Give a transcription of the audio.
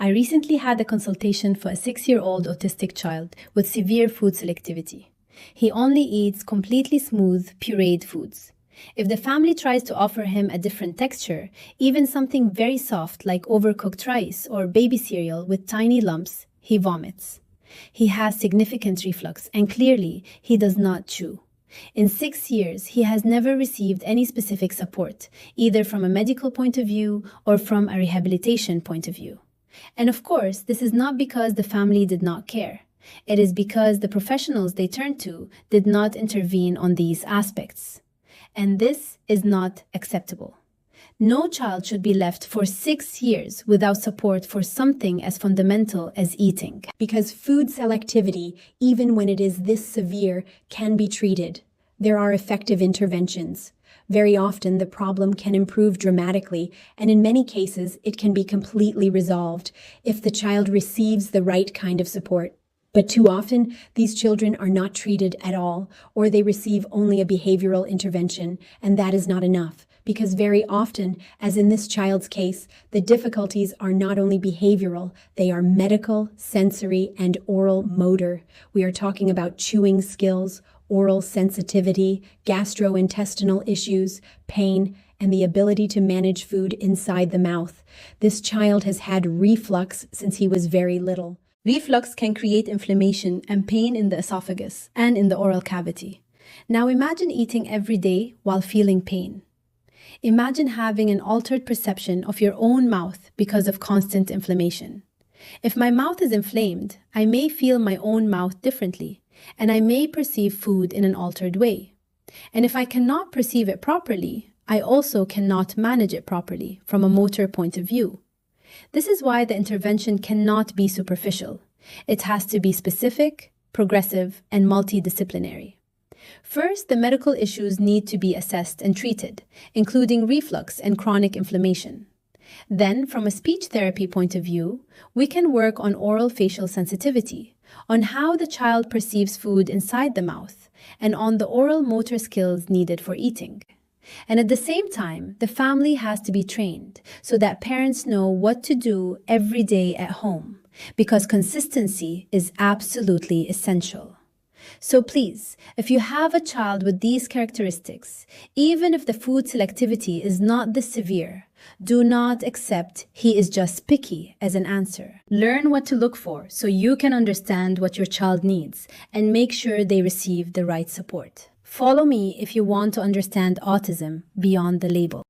I recently had a consultation for a 6-year-old autistic child with severe food selectivity. He only eats completely smooth, pureed foods. If the family tries to offer him a different texture, even something very soft like overcooked rice or baby cereal with tiny lumps, he vomits. He has significant reflux and clearly he does not chew. In 6 years, he has never received any specific support, either from a medical point of view or from a rehabilitation point of view. And of course, this is not because the family did not care. It is because the professionals they turned to did not intervene on these aspects. And this is not acceptable. No child should be left for 6 years without support for something as fundamental as eating. Because food selectivity, even when it is this severe, can be treated. There are effective interventions. Very often, the problem can improve dramatically, and in many cases, it can be completely resolved if the child receives the right kind of support. But too often, these children are not treated at all, or they receive only a behavioral intervention, and that is not enough. Because very often, as in this child's case, the difficulties are not only behavioral, they are medical, sensory, and oral motor. We are talking about chewing skills, oral sensitivity, gastrointestinal issues, pain, and the ability to manage food inside the mouth. This child has had reflux since he was very little. Reflux can create inflammation and pain in the esophagus and in the oral cavity. Now imagine eating every day while feeling pain. Imagine having an altered perception of your own mouth because of constant inflammation. If my mouth is inflamed, I may feel my own mouth differently, and I may perceive food in an altered way. And if I cannot perceive it properly, I also cannot manage it properly from a motor point of view. This is why the intervention cannot be superficial. It has to be specific, progressive, and multidisciplinary. First, the medical issues need to be assessed and treated, including reflux and chronic inflammation. Then, from a speech therapy point of view, we can work on oral facial sensitivity, on how the child perceives food inside the mouth, and on the oral motor skills needed for eating. And at the same time, the family has to be trained so that parents know what to do every day at home, because consistency is absolutely essential. So please, if you have a child with these characteristics, even if the food selectivity is not this severe, do not accept he is just picky as an answer. Learn what to look for so you can understand what your child needs and make sure they receive the right support. Follow me if you want to understand autism beyond the label.